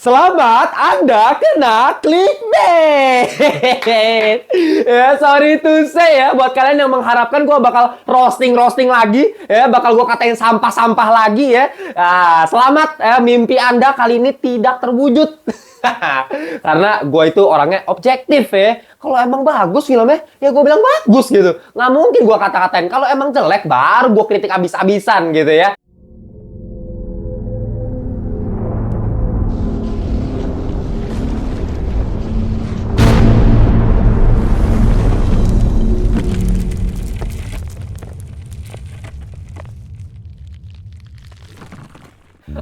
Selamat, Anda kena clickbait. Ya, sorry to say ya, buat kalian yang mengharapkan gue bakal roasting lagi, ya, bakal gue katain sampah-sampah lagi ya. Nah, selamat, mimpi Anda kali ini tidak terwujud. Karena gue itu orangnya objektif ya. Kalau emang bagus filmnya, ya gue bilang bagus gitu. Nggak mungkin gue kata-katain. Kalau emang jelek, baru gue kritik abis-abisan gitu ya.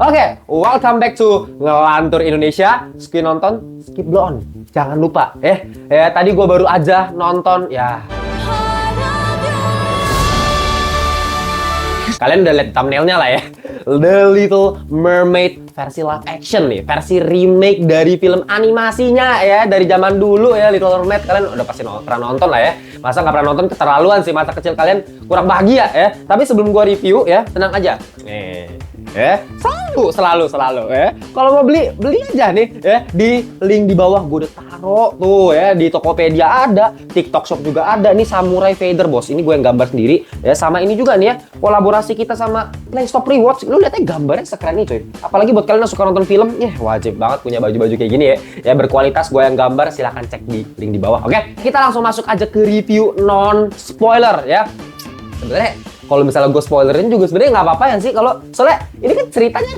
Oke, welcome back to Ngelantur Indonesia. Skip nonton, skip blow on. Jangan lupa, tadi gue baru aja nonton, ya. Kalian udah lihat thumbnailnya lah ya. The Little Mermaid versi live action nih, versi remake dari film animasinya ya, dari zaman dulu ya, Little Mermaid. Kalian udah pasti pernah nonton lah ya. Masa nggak pernah nonton, keterlaluan sih, masa kecil kalian kurang bahagia ya. Tapi sebelum gua review ya, tenang aja. Selalu ya. Kalau mau beli aja nih ya, di link di bawah gue udah taruh tuh ya, di Tokopedia ada, TikTok Shop juga ada. Nih Samurai Feather bos, ini gue yang gambar sendiri ya. Sama ini juga nih ya, kolaborasi kita sama PlayStop Rewards. Lu lihatnya gambarnya sekeren nih cuy. Apalagi buat kalian yang suka nonton film, ya wajib banget punya baju-baju kayak gini ya. Ya berkualitas, gue yang gambar, silahkan cek di link di bawah. Oke, kita langsung masuk aja ke review non spoiler ya. Sebenarnya kalau misalnya gue spoilerin juga sebenarnya nggak apa-apa ya sih, kalau soalnya ini kan ceritanya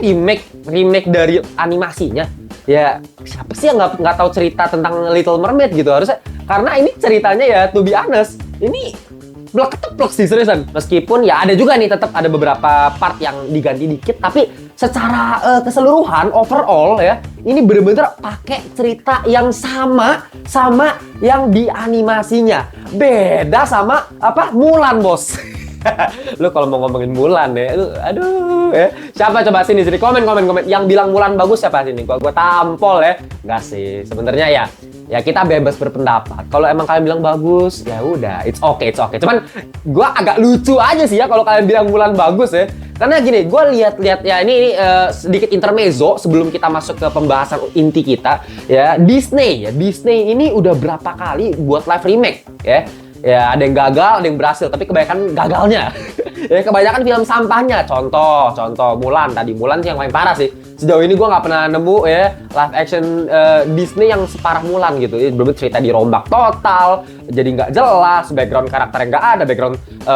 remake dari animasinya. Ya siapa sih yang nggak tahu cerita tentang Little Mermaid gitu, harusnya, karena ini ceritanya ya, to be honest, ini blek-keteplek sih seriusan. Meskipun ya ada juga nih, tetap ada beberapa part yang diganti dikit, tapi secara keseluruhan overall ya, ini bener-bener pakai cerita yang sama yang di animasinya. Beda sama Mulan bos. Lu kalau mau ngomongin Mulan ya, lu aduh ya. Siapa coba sini komen yang bilang Mulan bagus, siapa sini? Gua tampol ya. Enggak sih, sebenarnya ya kita bebas berpendapat. Kalau emang kalian bilang bagus, ya udah, it's okay. Cuman gua agak lucu aja sih ya kalau kalian bilang Mulan bagus ya. Karena gini, gua lihat ya, ini sedikit intermezzo sebelum kita masuk ke pembahasan inti kita ya. Disney ini udah berapa kali buat live remake ya. Ya, ada yang gagal, ada yang berhasil, tapi kebanyakan gagalnya. Ya, kebanyakan film sampahnya. Contoh Mulan sih yang paling parah sih. Sejauh ini gue nggak pernah nemu ya live action Disney yang separah Mulan gitu. Bener-bener cerita dirombak total, jadi nggak jelas, background karakter yang nggak ada,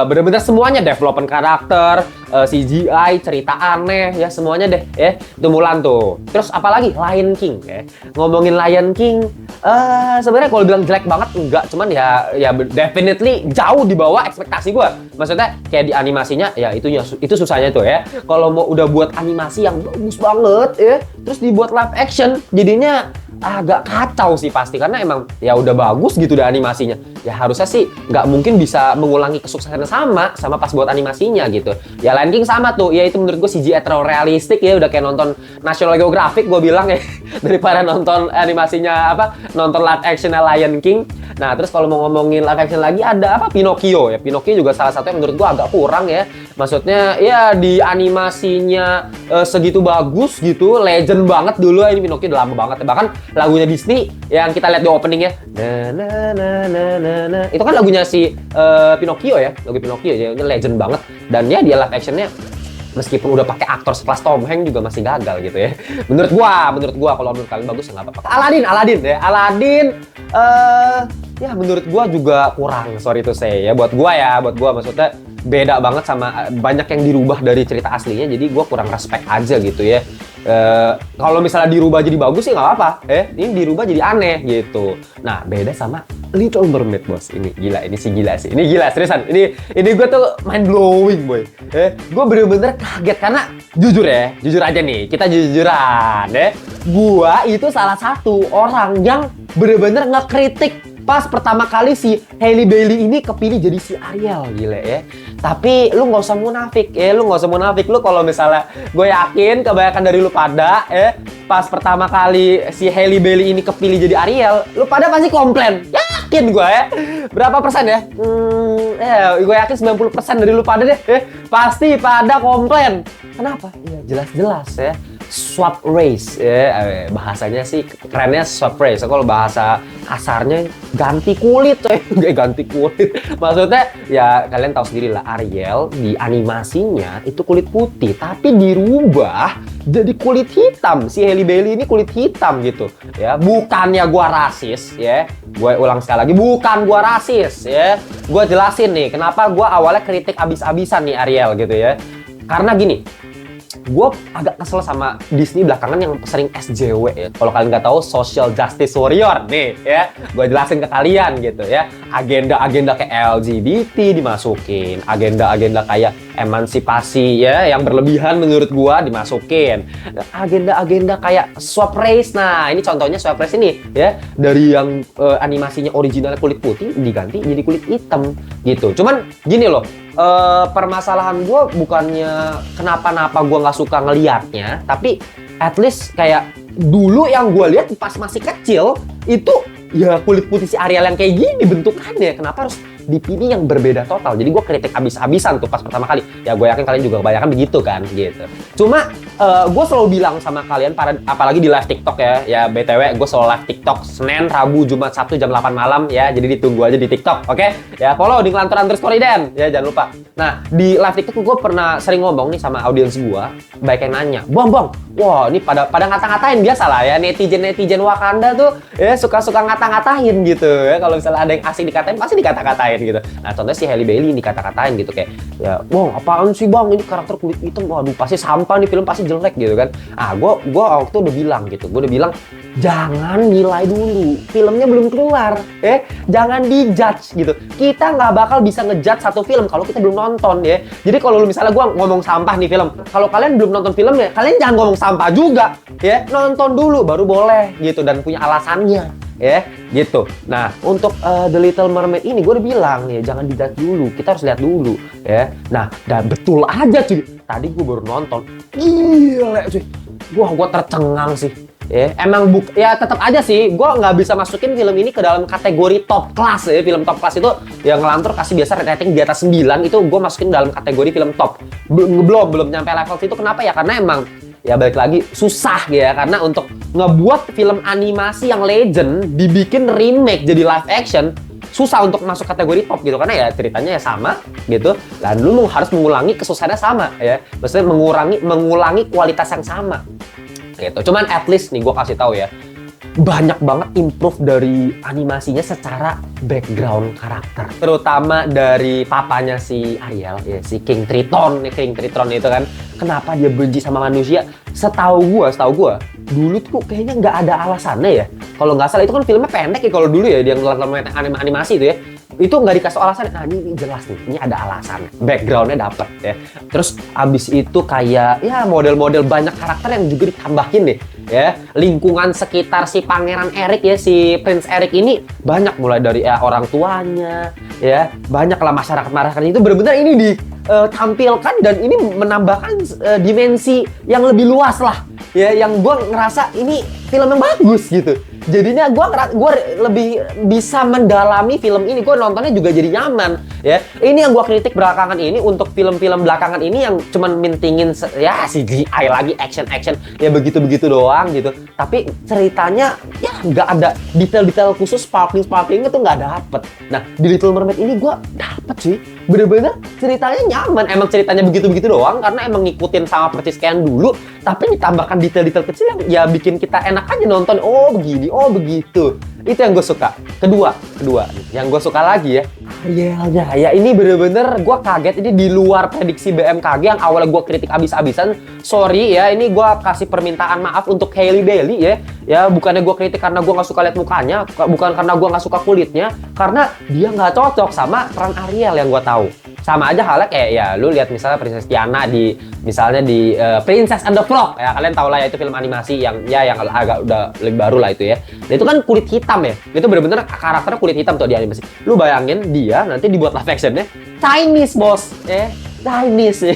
bener-bener semuanya, development karakter, CGI, cerita aneh ya, semuanya deh ya. Itu Mulan tuh. Terus apalagi Lion King ya. Ngomongin Lion King, sebenarnya kalau bilang jelek banget enggak, cuman ya definitely jauh di bawah ekspektasi gue. Maksudnya kayak di animasinya ya, itu susahnya tuh ya. Kalau mau udah buat animasi yang bagus banget ya, terus dibuat live action, jadinya agak kacau sih pasti, karena emang ya udah bagus gitu deh animasinya. Ya harusnya sih nggak mungkin bisa mengulangi kesuksesan sama pas buat animasinya gitu. Ya Lion King sama tuh, ya itu menurut gue CGI terlalu realistik ya, udah kayak nonton National Geographic gue bilang ya, daripada nonton animasinya nonton live actionnya Lion King. Nah terus kalau mau ngomongin live action lagi, ada Pinocchio ya. Pinocchio juga salah satu yang menurut gue agak kurang ya. Maksudnya ya di animasinya segitu bagus gitu, legend banget dulu ya, ini Pinocchio udah lama banget ya. Bahkan lagunya Disney yang kita lihat di openingnya, itu kan lagunya si Pinocchio ya, lagu Pinocchio ya, legend banget. Dan ya dia live actionnya meskipun udah pakai aktor sekelas Tom Hanks juga masih gagal gitu ya. Menurut gua kalau menurut kalian bagus nggak apa-apa. Aladdin ya menurut gua juga kurang, sorry to say ya. Buat gua maksudnya beda banget sama banyak yang dirubah dari cerita aslinya, jadi gua kurang respect aja gitu ya. Kalau misalnya dirubah jadi bagus sih nggak apa-apa, ini dirubah jadi aneh gitu. Nah beda sama Little Mermaid bos, ini gila seriusan, ini gue tuh mind blowing boy. Gue bener-bener kaget karena jujur aja nih, kita jujuran ya. Gue itu salah satu orang yang bener-bener ngekritik pas pertama kali si Hailey Bailey ini kepilih jadi si Ariel, gila ya. Tapi lu nggak usah munafik ya, lu kalau misalnya, gue yakin kebanyakan dari lu pada pas pertama kali si Hailey Bailey ini kepilih jadi Ariel, lu pada pasti komplain. Yakin gue ya. Berapa persen ya? Gue yakin 90% dari lu pada deh pasti pada komplain. Kenapa? Ya jelas-jelas ya. swap race ya, bahasanya sih kerennya swap race. Kalau bahasa kasarnya ganti kulit ganti kulit. Maksudnya ya kalian tahu sendiri lah, Ariel di animasinya itu kulit putih tapi dirubah jadi kulit hitam. Si Halle Bailey ini kulit hitam gitu ya. Bukannya gua rasis ya, gue ulang sekali lagi, bukan gua rasis ya. Gua jelasin nih kenapa gua awalnya kritik abis-abisan nih Ariel gitu ya. Karena gini, gue agak kesel sama Disney belakangan yang sering SJW ya. Kalau kalian nggak tahu, Social Justice Warrior nih ya, gue jelasin ke kalian gitu ya. Agenda-agenda kayak LGBT dimasukin, agenda-agenda kayak emansipasi ya yang berlebihan menurut gue dimasukin, agenda-agenda kayak swap race. Nah ini contohnya swap race ini ya, dari yang animasinya originalnya kulit putih diganti jadi kulit hitam gitu. Cuman gini loh, permasalahan gue bukannya kenapa-napa gue nggak suka ngelihatnya, tapi at least kayak dulu yang gue lihat pas masih kecil itu ya kulit putih si Ariel yang kayak gini bentukannya, kenapa harus dipilih yang berbeda total? Jadi gue kritik habis-habisan tuh pas pertama kali. Ya gue yakin kalian juga kebanyakan begitu kan gitu. Cuma gue selalu bilang sama kalian, apalagi di live TikTok ya BTW gue selalu live TikTok Senin, Rabu, Jumat, Sabtu jam 8 malam ya. Jadi ditunggu aja di TikTok, oke? Ya follow di Ngelantur Underscore Den ya, jangan lupa. Nah di live TikTok gue pernah sering ngomong nih sama audiens gue, baik yang nanya, bang, wah ini pada ngata-ngatain, biasa lah ya, netizen Wakanda tuh ya suka ngata-ngatain gitu ya. Kalau misalnya ada yang asik dikatain pasti dikata-katain gitu. Nah contohnya si Halle Bailey ini dikata-katain gitu kayak, ya bang apaan sih bang, ini karakter kulit hitam, waduh pasti sampah nih, film pasti jelek gitu kan. Gue waktu itu udah bilang gitu, jangan nilai dulu, filmnya belum keluar jangan dijudge gitu. Kita nggak bakal bisa ngejudge satu film kalau kita belum nonton ya. Jadi kalau misalnya gue ngomong sampah nih film, kalau kalian belum nonton filmnya, kalian jangan ngomong sampah juga ya, nonton dulu baru boleh gitu dan punya alasannya ya gitu. Nah untuk The Little Mermaid ini gue udah bilang ya, jangan dijudge dulu, kita harus lihat dulu ya. Nah dan betul aja cuy, tadi gue baru nonton, gila cuy, gue tercengang sih ya. Emang ya tetap aja sih gue nggak bisa masukin film ini ke dalam kategori top class ya. Film top class itu yang Ngelantur kasih biasa rating di atas 9, itu gue masukin dalam kategori film top. Belum nyampe level situ. Kenapa ya? Karena emang ya balik lagi susah ya, karena untuk ngebuat film animasi yang legend dibikin remake jadi live action susah untuk masuk kategori top gitu, karena ya ceritanya ya sama gitu, dan lu harus mengulangi kesusahannya sama ya, maksudnya mengulangi kualitas yang sama gitu. Cuman at least nih gue kasih tahu ya, banyak banget improve dari animasinya secara background karakter, terutama dari papanya si Ariel ya, si King Triton itu kan, kenapa dia benci sama manusia. Setahu gua dulu tuh kayaknya nggak ada alasannya ya, kalau nggak salah itu kan filmnya pendek ya kalau dulu ya, dia ngeliat animasi itu ya, itu nggak dikasih alasan. Nah ini jelas nih, ini ada alasan, backgroundnya dapet ya. Terus abis itu kayak ya model-model banyak karakter yang juga ditambahin deh ya. Lingkungan sekitar si Pangeran Eric ya, si Prince Eric ini banyak, mulai dari orang tuanya ya, banyak lah masyarakat itu benar-benar ini ditampilkan, dan ini menambahkan dimensi yang lebih luas lah ya, yang gue ngerasa ini film yang bagus gitu. Jadinya gue lebih bisa mendalami film ini, gue nontonnya juga jadi nyaman ya. Ini yang gue kritik belakangan ini, untuk film-film belakangan ini yang cuman mintingin ya CGI lagi, action ya begitu doang gitu, tapi ceritanya ya nggak ada detail-detail khusus, sparkling itu nggak dapet. Nah di Little Mermaid ini gue dapet sih, bener-bener ceritanya nyaman. Emang ceritanya begitu doang karena emang ngikutin sama persis kayak dulu, tapi ditambahkan detail-detail kecil yang ya bikin kita enak aja nonton. Oh begini, oh begitu. Itu yang gue suka. Kedua yang gue suka lagi ya, Arielnya ya, ini bener-bener gue kaget. Ini di luar prediksi BMKG yang awalnya gue kritik abis-abisan. Sorry ya, ini gue kasih permintaan maaf untuk Halle Bailey ya, bukannya gue kritik karena gue nggak suka lihat mukanya, bukan karena gue nggak suka kulitnya, karena dia nggak cocok sama peran Ariel yang gue tahu. Sama aja halnya kayak ya lu lihat misalnya Princess Tiana misalnya di Princess and the Frog ya, kalian tahu lah ya, itu film animasi yang agak udah lebih baru lah itu ya. Dan itu kan kulit hitam ya, itu bener-bener karakternya kulit hitam tuh di animasi. Lu bayangin dia nanti dibuat live actionnya Chinese bos Chinese ya.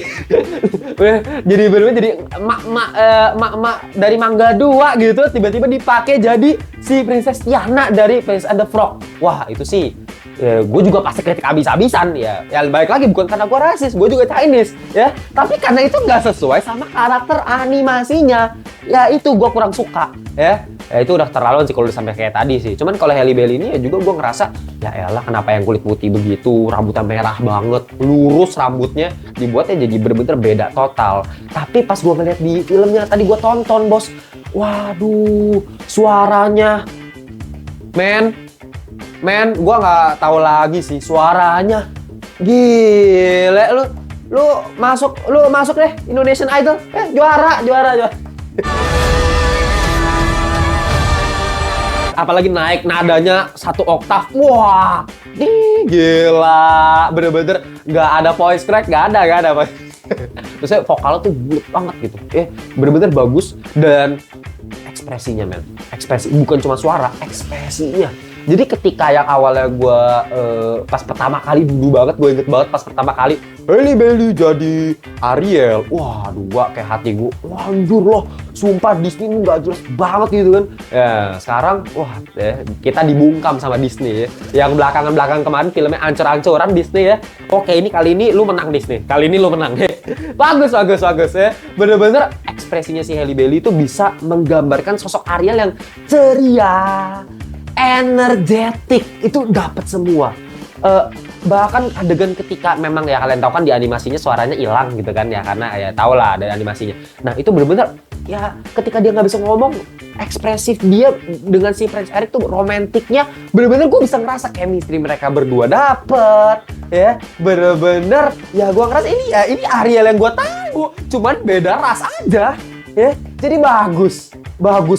Jadi bener-bener jadi mak dari Mangga 2 gitu, tiba-tiba dipakai jadi si Princess Tiana dari Princess and the Frog. Wah itu sih ya gue juga pasti kritik habis-habisan ya. Ya balik lagi bukan karena gue rasis, gue juga Chinese ya. Tapi karena itu nggak sesuai sama karakter animasinya. Ya itu gue kurang suka ya. Ya itu udah terlalu sih kalau udah sampai kayak tadi sih. Cuman kalau Halle Bailey ini ya juga gue ngerasa ya elah kenapa yang kulit putih begitu, rambutnya merah banget, lurus rambutnya, dibuatnya jadi bener-bener beda total. Tapi pas gue ngeliat di filmnya tadi gue tonton bos, waduh suaranya, men, gue nggak tahu lagi sih suaranya, gile lu masuk deh Indonesian Idol, juara. Apalagi naik nadanya 1 oktav, wah, gila, bener-bener nggak ada voice crack, nggak ada. Terus vokalnya tuh bulat banget gitu, bener-bener bagus dan ekspresinya men, ekspresi bukan cuma suara, ekspresinya. Jadi ketika yang awalnya gue pas pertama kali dulu banget, gue inget banget pas pertama kali Halle Bailey jadi Ariel, waduh gue kayak hati gue, wah anjur loh, sumpah Disney ini nggak jelas banget gitu kan. Ya sekarang wah kita dibungkam sama Disney ya. Yang belakangan kemarin filmnya ancur-ancuran Disney ya. Oke ini kali ini lu menang Disney, kali ini lu menang. Bagus ya. Bener-bener ekspresinya si Halle Bailey itu bisa menggambarkan sosok Ariel yang ceria, energetik, itu dapat semua. Bahkan adegan ketika memang ya kalian tahu kan di animasinya suaranya hilang gitu kan ya, karena ya tau lah dari animasinya. Nah itu bener-bener ya ketika dia nggak bisa ngomong, ekspresif dia dengan si Prince Eric tuh romantiknya bener-bener gue bisa ngerasa chemistry mereka berdua dapet ya, bener-bener ya gue ngerasa ini Ariel yang gue tahu, cuman beda ras aja ya, jadi bagus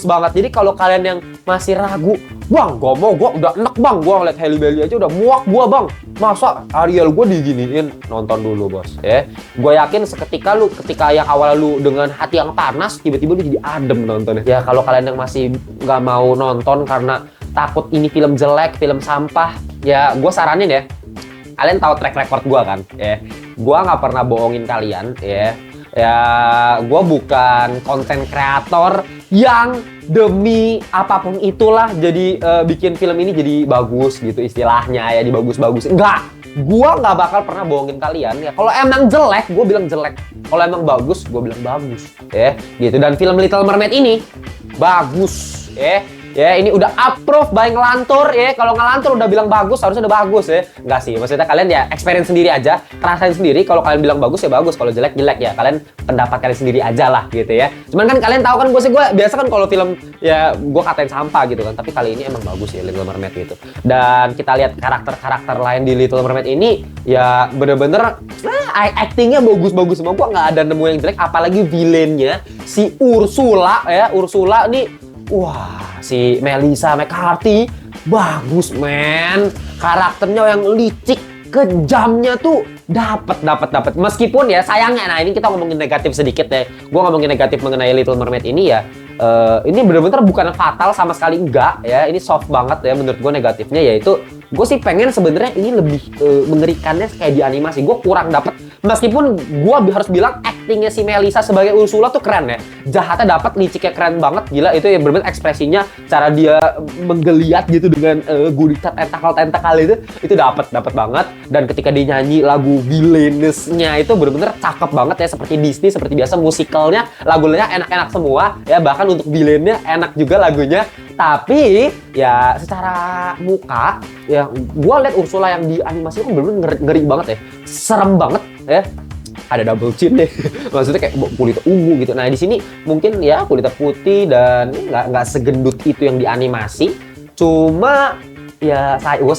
banget. Jadi kalau kalian yang masih ragu, bang, gue udah enak bang, gue ngeliat Halle Bailey aja udah muak gue bang, masa Ariel gue diginiin, nonton dulu bos ya. Gue yakin ketika yang awal lu dengan hati yang panas, tiba-tiba lu jadi adem nontonnya ya. Kalau kalian yang masih nggak mau nonton karena takut ini film jelek, film sampah, ya gue saranin ya, kalian tahu track record gue kan ya, gue nggak pernah bohongin kalian ya. Gue bukan konten kreator yang demi apapun itulah jadi bikin film ini jadi bagus gitu istilahnya ya, dibagus-bagus. Enggak, gue nggak bakal pernah bohongin kalian ya. Kalau emang jelek, gue bilang jelek. Kalau emang bagus, gue bilang bagus ya gitu. Dan film Little Mermaid ini bagus ya, ini udah approve by ngelantur ya. Kalau ngelantur udah bilang bagus, harusnya udah bagus ya. Enggak sih, maksudnya kalian ya experience sendiri aja, rasain sendiri. Kalau kalian bilang bagus ya bagus, kalau jelek ya. Kalian pendapat kalian sendiri aja lah gitu ya. Cuman kan kalian tahu kan gue biasa kan kalau film ya gue katain sampah gitu kan. Tapi kali ini emang bagus ya Little Mermaid gitu. Dan kita lihat karakter-karakter lain di Little Mermaid ini ya bener-bener actingnya bagus-bagus semua. Gue nggak ada nemu yang jelek. Apalagi villainnya si Ursula ya. Ursula nih, wah, si Melissa McCarthy bagus men, karakternya yang licik, kejamnya tuh dapat. Meskipun ya sayangnya, nah ini kita ngomongin negatif sedikit ya. Gue ngomongin negatif mengenai Little Mermaid ini ya. Ini bener-bener bukan fatal sama sekali, enggak ya. Ini soft banget ya menurut gue negatifnya, yaitu gue sih pengen sebenarnya ini lebih mengerikannya kayak di animasi. Gue kurang dapet, meskipun gue harus bilang actingnya si Melissa sebagai Ursula tuh keren ya. Jahatnya dapat, liciknya keren banget, gila itu ya bener-bener ekspresinya, cara dia menggeliat gitu dengan guritan tentakel itu dapat banget. Dan ketika dia nyanyi lagu Villainous-nya itu bener-bener cakep banget ya, seperti Disney, seperti biasa musikalnya, lagunya enak-enak semua ya, bahkan untuk villainnya enak juga lagunya. Tapi ya secara muka ya gue liat Ursula yang di animasi itu bener-bener ngeri banget ya, serem banget ya. Ada double chin deh, maksudnya kayak kulit ungu gitu. Nah di sini mungkin ya kulitnya putih dan nggak segendut itu yang di animasi. Cuma ya gue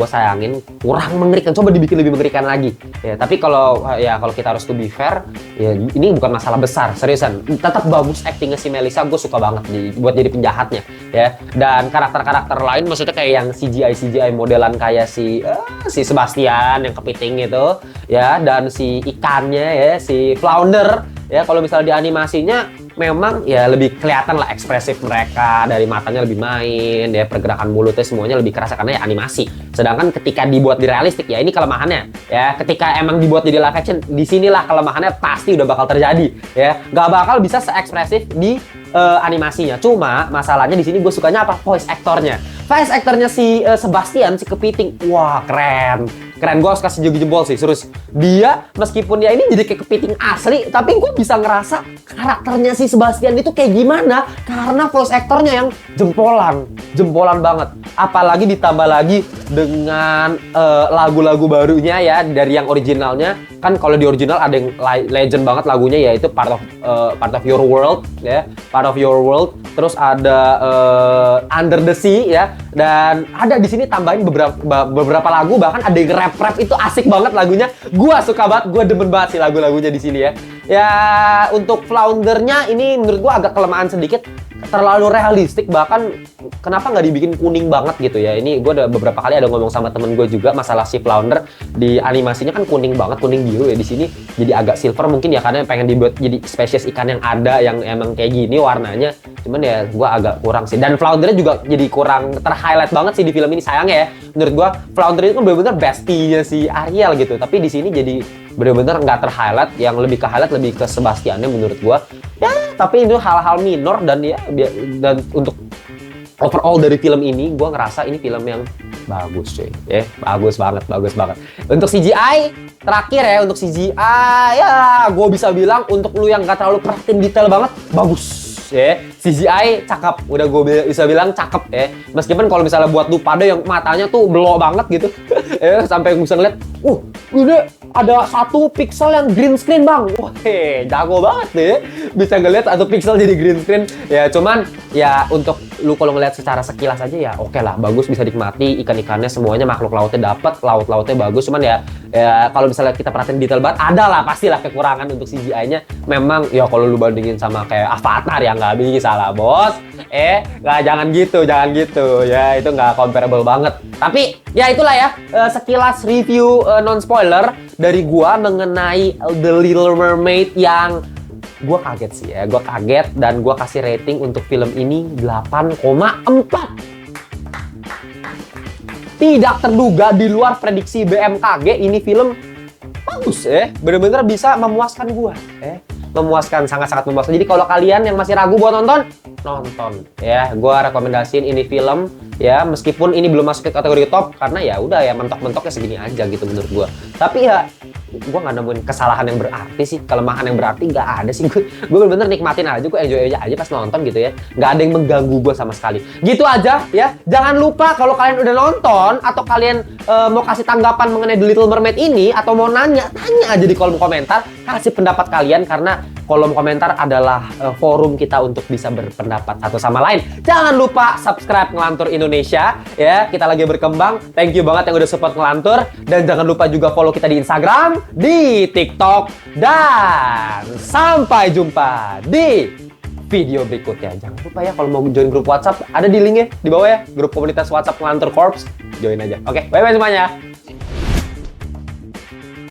sayangin kurang mengerikan, coba dibikin lebih mengerikan lagi ya. Tapi kalau kita harus to be fair ya, ini bukan masalah besar, seriusan tetap bagus actingnya si Melissa, gue suka banget buat jadi penjahatnya ya. Dan karakter-karakter lain maksudnya kayak yang CGI modelan kayak si Sebastian yang kepiting itu ya, dan si ikannya ya, si Flounder ya. Kalau misalnya di animasinya memang ya lebih kelihatan lah ekspresif mereka, dari matanya lebih main ya, pergerakan mulutnya semuanya lebih kerasa karena ya animasi. Sedangkan ketika dibuat di realistik ya ini kelemahannya ya. Ketika emang dibuat jadi live action, disinilah kelemahannya pasti udah bakal terjadi ya. Gak bakal bisa seekspresif di animasinya. Cuma masalahnya di sini gue sukanya apa? Voice actornya. voice actornya si Sebastian, si Kepiting, wah keren. Keren, gue harus kasih jempol sih, serius. Dia meskipun ya ini jadi kayak kepiting asli, tapi gue bisa ngerasa karakternya si Sebastian itu kayak gimana karena voice actornya yang jempolan banget. Apalagi ditambah lagi dengan lagu-lagu barunya ya dari yang originalnya. Kan kalau di original ada yang legend banget lagunya, yaitu Part of Your World ya, Part of Your World. Terus ada Under the Sea ya, dan ada di sini tambahin beberapa lagu, bahkan ada yang rap itu asik banget lagunya. Gua suka banget, gua demen banget sih lagu-lagunya di sini ya. Ya untuk Floundernya ini menurut gua agak kelemahan sedikit, terlalu realistik, bahkan kenapa nggak dibikin kuning banget gitu ya. Ini gue udah beberapa kali ada ngomong sama temen gue juga masalah si Flounder, di animasinya kan kuning banget, kuning biru ya, di sini jadi agak silver mungkin ya karena pengen dibuat jadi spesies ikan yang ada yang emang kayak gini warnanya. Cuman ya gue agak kurang sih, dan Floundernya juga jadi kurang ter-highlight banget sih di film ini, sayangnya ya. Menurut gue Flounder itu kan bener-bener bestie-nya si Ariel gitu, tapi di sini jadi bener-bener nggak ter-highlight, yang lebih ke highlight lebih ke Sebastiannya menurut gue ya. Tapi itu hal-hal minor, dan ya dan untuk overall dari film ini gue ngerasa ini film yang bagus cuy ya, bagus banget. Untuk CGI terakhir ya, untuk CGI ya gue bisa bilang untuk lu yang nggak terlalu perhatiin detail banget, bagus ya. CGI cakep, udah gue bisa bilang cakep ya. Meskipun kalau misalnya buat lu pada yang matanya tuh belok banget gitu ya, sampai bisa ngeliat ini ada 1 pixel yang green screen bang. Wah, jago banget deh, bisa ngeliat 1 pixel jadi green screen ya. Cuman ya untuk lu kalau ngeliat secara sekilas aja ya oke lah, bagus, bisa nikmati ikan-ikannya semuanya, makhluk lautnya dapet, laut-lautnya bagus. Cuman ya kalau misalnya kita perhatiin detail banget, ada lah pastilah kekurangan untuk CGI-nya. Memang ya kalau lu bandingin sama kayak Avatar ya nggak bisa lah bos. Nggak, jangan gitu ya, itu nggak comparable banget. Tapi ya itulah ya sekilas review non spoiler dari gua mengenai The Little Mermaid, yang gua kaget sih ya, gua kaget, dan gua kasih rating untuk film ini 8,4. Tidak terduga, di luar prediksi BMKG, ini film bagus ya, bener-bener bisa memuaskan gua memuaskan, sangat-sangat memuaskan. Jadi kalau kalian yang masih ragu buat nonton ya, gua rekomendasiin ini film ya, meskipun ini belum masuk ke kategori top karena ya udah ya mentok-mentoknya segini aja gitu menurut gua. Tapi ya gua nggak nemuin kesalahan yang berarti sih, kelemahan yang berarti nggak ada sih. Gua bener-bener nikmatin aja, gua enjoy aja pas nonton gitu ya, nggak ada yang mengganggu gua sama sekali. Gitu aja ya. Jangan lupa kalau kalian udah nonton atau kalian mau kasih tanggapan mengenai The Little Mermaid ini, atau mau tanya aja di kolom komentar, kasih pendapat kalian, karena kolom komentar adalah forum kita untuk bisa berpendapat satu sama lain. Jangan lupa subscribe Ngelantur Indonesia ya, kita lagi berkembang. Thank you banget yang udah support Ngelantur, dan jangan lupa juga follow kita di Instagram, di TikTok, dan sampai jumpa di video berikutnya. Jangan lupa ya kalau mau join grup WhatsApp, ada di linknya di bawah ya, grup komunitas WhatsApp Ngelantur Corps, join aja. Oke, bye-bye semuanya.